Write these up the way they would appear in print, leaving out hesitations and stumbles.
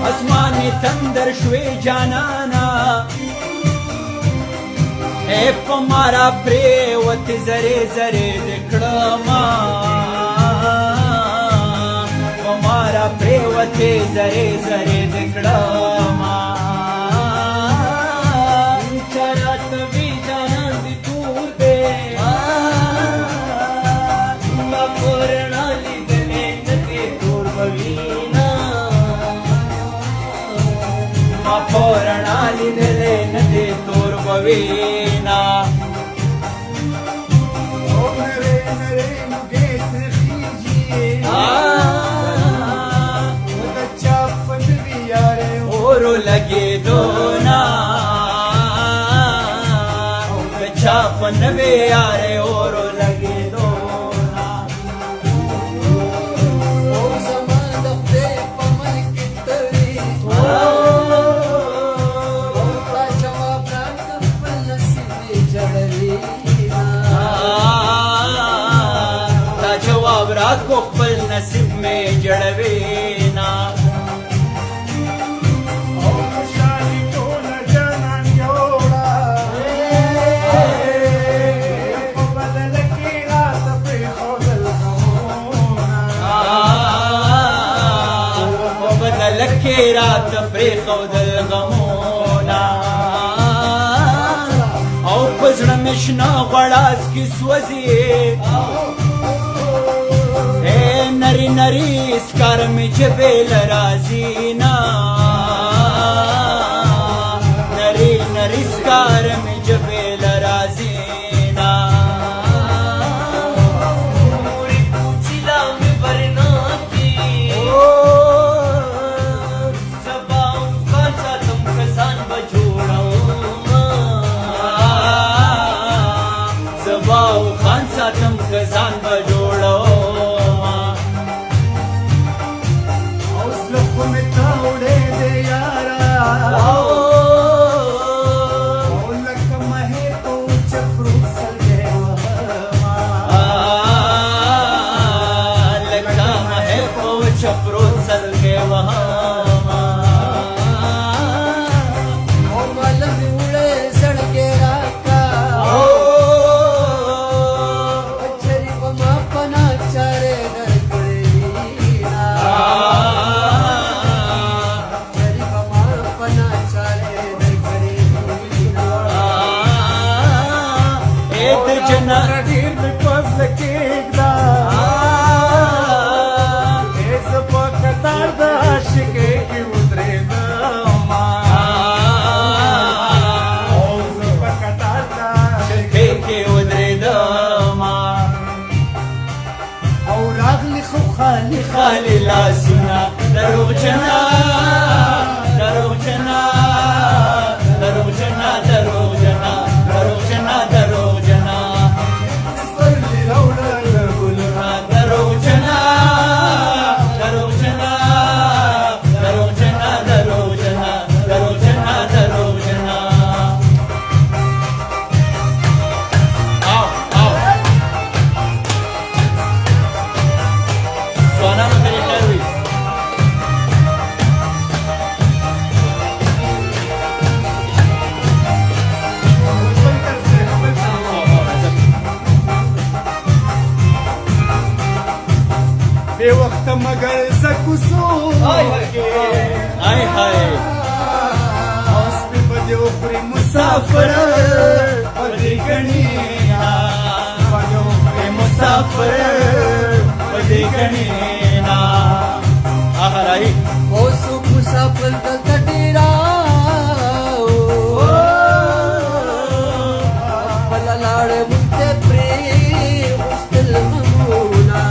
اسماني تندر شوي جانانا اے پمارا پریوت زرے زرے دکڑما پمارا پریوت زرے زرے دکڑما چرات بھی جانان دی دور دے ما پورنا لی دلے ندے دور بوینا ما پورنا لی دلے ندے دور بوینا اورو لگے دونا بچاپن وے یارے اورو لگے دونا او زمان دفتے پمن کتری تا جواب راک پل نصیب جڑوینا تا جواب راکو پل نصیب میں جڑوینا لکھی رات پریخود الغمونا او پزڑ مشنا غڑاز کی سوزی اے نری نری اسکار میں جبیل رازینا نری نری اسکار میں جبیل رازینا موری پوچھلا میں برنا خان ساتم خزان بجوڑو حوصلہ کو میں تاوڑے دے یارا لکھ مہے تو چپرو سلے لکھا مہے کو چپرو سل کے وہاں ملم اڑے سڑکے راکا دیر میں پس لکیگ دا ایس پاکتار دا عاشقے کی ادرے دا اوز پاکتار دا عاشقے کی ادرے دا اور اغلی خو خالی خالی لاسنا دروغ جنا دروغ جنا دروغ جنا دروغ جنا دروغ جنا دروغ جنا بے وقت مگر سکو سو آئے ہائے آس پہ بدے اوپری مسافر پدی گنینا بدے اوپری مسافر پدی گنینا آہا راہی او سو مسافر دل تٹیرا بلا لاڑے منتے پری مستل ممونا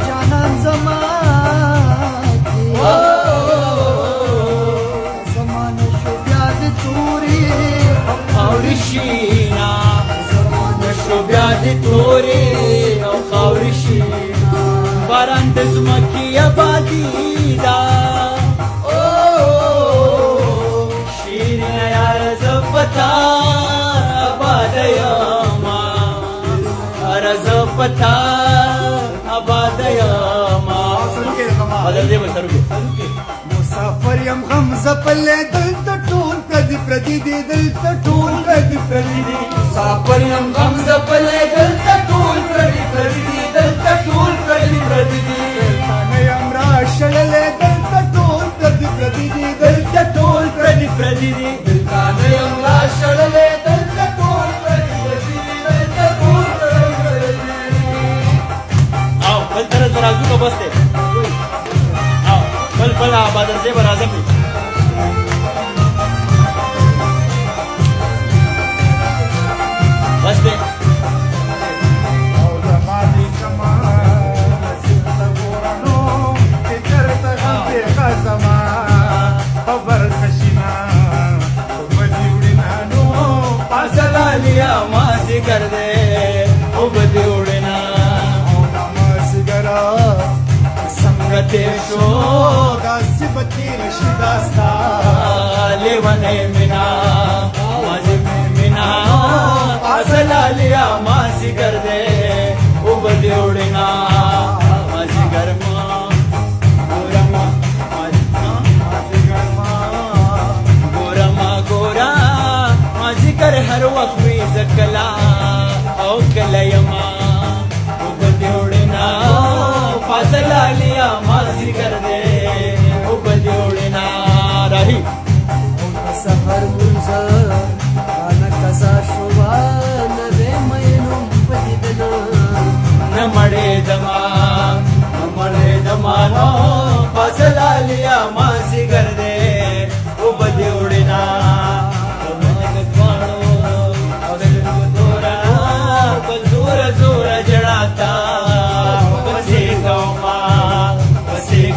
جانان زما زمانه شو بیا د توري خاورې شینا شو بیا د تورې او خاورې شینا باران د ځمکې آبادي ده شیرینه یاره زه په تا آباده یمه یاره زه په تا آباده یمه بدل دی به سر وکړو مسافر یم غم زپلې دلته ټول پردي پردي دي دلته ټول پردي پردي دي مسافر یم غم زپلې دلته ټول پردي پردي دي دلته ټول پردي پردي دي نه یم راشړلې دلته ټول پردي پردي دي دلته ټول پردي پردي دي دلته نه یم راشړلې دلته ټول پردي پردي دي دلته ټول پردي پردي دي او بل طرف ترازو کو بس دی او بل بدر زی به راځم بس دی او زما دي کما نصیب ته ګورانو چې چرته هم بېغه زما خبر خشینا بدي وړینا نو پاسلالیا ماسی کر دے او بدی اڑنا او دما سیګرا سنگتے شو داسې به تېره شي داستا لیونے منا مازی منا پاسلالیا ماسی کر دے او بدی اڑنا ماسی گرما گورما گورما گورا مازی کر ہر وقت وی زکلا او کلا یما او بدی اڑنا فاصلہ لیا مازی کر دے او بدی اڑنا رہی سفر منظر انا کسا شوبا نوے مینم پدیدنا نمڑے دما نو فاصلہ لیا مازی کر دے او بدی اڑنا زور جڑاتا بسے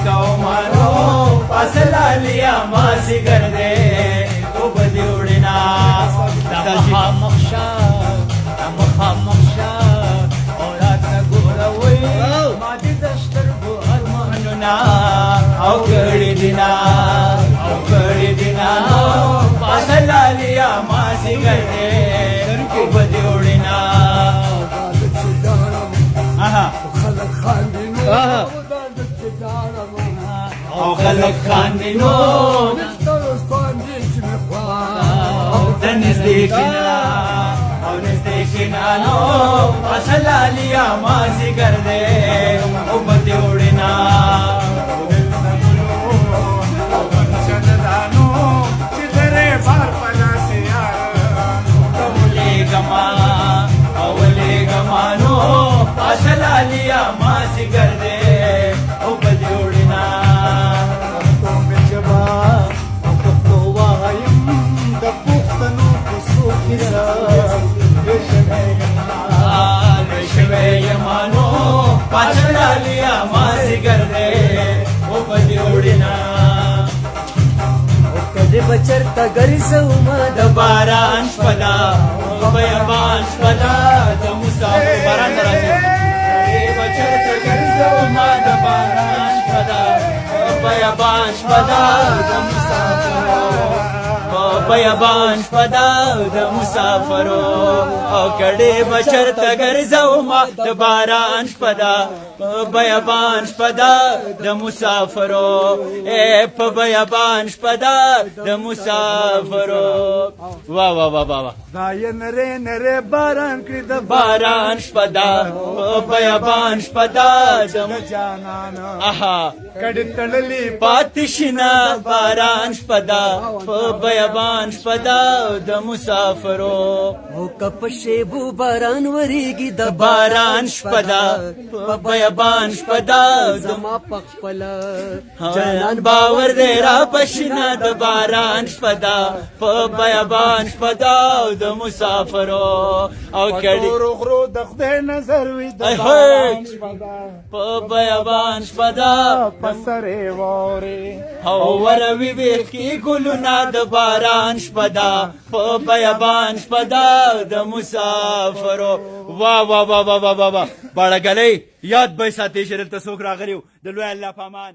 قوما نو فاصلہ لیا مازی کر دے او بدی اڑنا تمخا مخشا اولاد نگورا وی مادی دشتر بو ارمانونا او کڑی دینا فاصلہ لیا مازی کر دے او بدی اڑنا خلق خاندینو او خلق خاندینو نسترس باندې چې مخوا نزدیکنا نو فاصلہ لیا مازی کر دے او بدی اڑنا چندانو چې درې بار پنا سي یار اولے گمانو فاصلہ لیا مازی کر دے او بدی اڑنا تو مې جبا او پښتو وایم د پښتنو په سو کې شوے یمانو فاصلہ لیا مازی کر دے او بدی اڑنا کدی بچرتا ګرځو ما د باران شپدا بیابان شپدا د مسافر باران راځي بچرته ګرځو ما د باران شپدا بیابان شپدا د مسافر بیابان شپدا د مسافرو او کډې بچرته ګرځو ما د باران شپدا بیابان شپدا د مسافرو اے په بیابان شپدا د مسافرو وا وا وا وا دا یې نره باران کړی د باران شپدا بیابان شپدا د جانان آها کډې تړلې پاتشنا باران شپدا بیابان بیابان شپه ده د مسافرو او که په شیبو باران وریږي د باران شپه ده په بیابان شپه ده زما په خپله جانان باور دی را پشینه د باران شپه ده په بیابان شپه ده د مسافرو او کړي ټولو غرو د خدای نظر وي د ای باران هی. شپه ده په بیابان شپه ده په سرې واورې او وروي ویښکي ګلونه د باران شپه ده په بیابان شپه ده د مسافرو وا وا وا وا وا وا وا باړه ګلۍ یاد به ساتئ چې دلته څوک راغلي وو د لوی الله په امان